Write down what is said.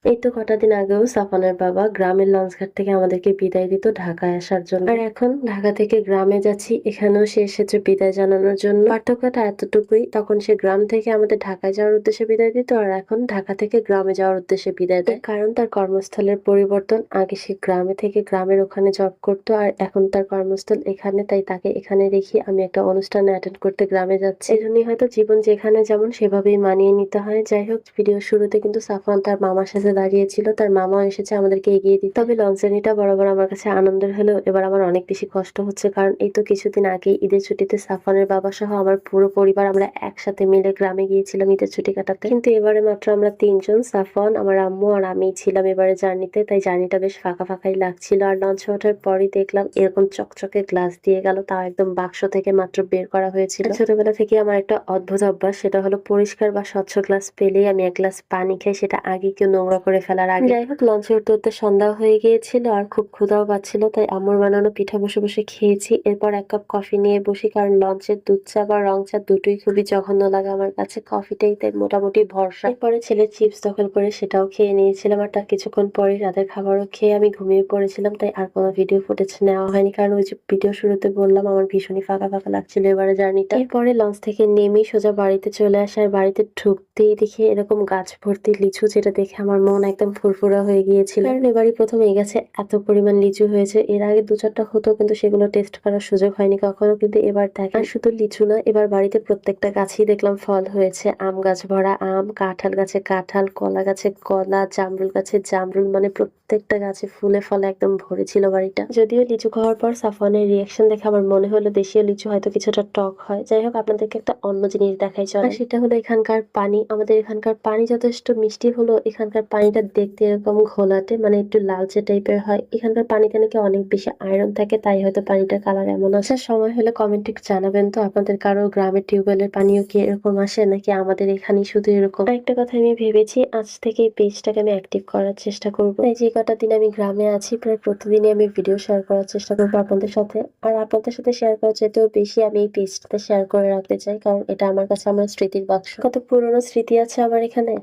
এই তো কটা দিন আগেও সাফানের বাবা গ্রামের লঞ্চঘাট থেকে আমাদেরকে বিদায় দিত ঢাকায় আসার জন্য। আর এখন ঢাকা থেকে গ্রামে যাচ্ছি, এখানেও সে এসেছে বিদায় জানানোর জন্য। পার্থক্যটা এতটুকুই, তখন সে গ্রাম থেকে আমাদের ঢাকায় যাওয়ার উদ্দেশ্যে বিদায় দিত, আর এখন ঢাকা থেকে গ্রামে যাওয়ার উদ্দেশ্যে বিদায় দেয়। কারণ তার কর্মস্থলের পরিবর্তন, আগে সে গ্রামে থেকে গ্রামের ওখানে জব করতো, আর এখন তার কর্মস্থল এখানে, তাই তাকে এখানে রেখে আমি একটা অনুষ্ঠানে অ্যাটেন্ড করতে গ্রামে যাচ্ছি। এজন্যই হয়তো জীবন যেখানে যেমন সেভাবেই মানিয়ে নিতে হয়। যাই হোক, ভিডিওর শুরুতে কিন্তু সাফওয়ান তার মামার সাথে দাঁড়িয়েছিল, তার মামাও এসেছে আমাদেরকে এগিয়ে দিতে। তবে লঞ্চ জার্নিটা বরাবর আমার কাছে আনন্দের হলেও এবার আমার অনেক বেশি কষ্ট হচ্ছে, কারণ এই তো কিছুদিন আগেই ঈদের ছুটিতে সাফওয়ানের বাবা সহ আমার পুরো পরিবার আমরা একসাথে মিলে গ্রামে গিয়েছিলাম ঈদের ছুটি কাটাতে। কিন্তু এবারে মাত্র আমরা তিনজন, সাফওয়ান, আমার আম্মু আর আমিই ছিলাম এবারে জার্নিতে, তাই জার্নিটা বেশ ফাঁকা ফাঁকাই লাগছিল। আর লঞ্চে ওঠার পরই দেখলাম এরকম চকচকে গ্লাস দিয়ে গেল, তাও একদম বাক্স থেকে মাত্র বের করা হয়েছিল। ছোটবেলা থেকে আমার একটা অদ্ভুত অভ্যাস, সেটা হলো পরিষ্কার বা স্বচ্ছ গ্লাস পেলেই আমি এক গ্লাস পানি খাই, সেটা আগে কেউ নোংরা করে ফেলার আগে। যাই হোক, লঞ্চে উঠতে উঠতে সন্ধ্যা হয়ে গিয়েছিল আর খুব ক্ষুধাও পাচ্ছিল, তাই আম্মুর বানানো পিঠা বসে বসে খেয়েছি। এরপর এক কাপ কফি নিয়ে বসি, কারণ লঞ্চের দুধ চা বা রং চা দুটোই খুবই জঘন্য লাগে আমার কাছে, কফিটাই তাই মোটামুটি ভরসা। এরপরে ছেলে চিপস দখল করে সেটাও খেয়ে নিয়েছিলাম, আর তার কিছুক্ষণ পরে রাতের খাবারও খেয়ে আমি ঘুমিয়ে পড়েছিলাম। তাই আর কোনো ভিডিও ফুটেজ নেওয়া হয়নি, কারণ ওই যে ভিডিও শুরুতে বললাম আমার ভীষণই ফাঁকা ফাঁকা লাগছিল এবারে জার্নিটা। এরপরে লঞ্চ থেকে নেমেই সোজা বাড়িতে চলে আসে, আর বাড়িতে ঢুকতেই দেখি এরকম গাছ ভর্তি লিচু, যেটা দেখে আমার মন একদম ফুরফুরা হয়ে গিয়েছিল। কারণ এবারই প্রথম এই গাছে এত পরিমাণ লিচু হয়েছে, এর আগে দু চারটা হতো কিন্তু সেগুলো টেস্ট করার সুযোগ হয়নি কখনো, কিন্তু এবার দেখেন। আর শুধু লিচু না, এবার বাড়িতে প্রত্যেকটা গাছেই দেখলাম ফল হয়েছে। আম গাছ ভরা আম, কাঁঠাল গাছে কাঁঠাল, কলা গাছে কলা, জামরুল গাছে জামরুল, মানে প্রত্যেকটা গাছে ফুলে ফলে একদম ভরে ছিল বাড়িটা। যদিও লিচু খাওয়ার পর সাফওয়ানের রিয়াকশন দেখে আমার মনে হলো দেশীয় লিচু হয়তো কিছুটা টক হয়। যাই হোক, আপনাদেরকে একটা অন্য জিনিস দেখাই চলে, আর সেটা হলো এখানকার পানি। আমাদের এখানকার পানি যথেষ্ট মিষ্টি হলো এখানকার পানিটা দেখতে এরকম ঘোলাটে, মানে একটু লালচে টাইপের হয়। এখানকার পানিতে নাকি অনেক বেশি আয়রন থাকে, তাই হয়তো পানিটার কালার এমন আসে। সময় হলে কমেন্টে একটু জানাবেন তো, আপনাদের কারো গ্রামের টিউবওয়েলের পানিও কি এরকম আসে, নাকি আমাদের এখানেই শুধু এরকম। আরেকটা কথা আমি ভেবেছি, আজ থেকে এই পেজটাকে আমি অ্যাক্টিভ করার চেষ্টা করবো। এই যে কটা দিন আমি গ্রামে আছি, প্রায় প্রতিদিনই আমি ভিডিও শেয়ার করার চেষ্টা করবো আপনাদের সাথে। আর আপনাদের সাথে শেয়ার করার চাইতেও বেশি আমি এই পেজটাতে শেয়ার করে রাখতে চাই, কারণ এটা আমার কাছে আমার স্মৃতির বাক্স। কত পুরোনো স্মৃতি আছে আমার এখানে।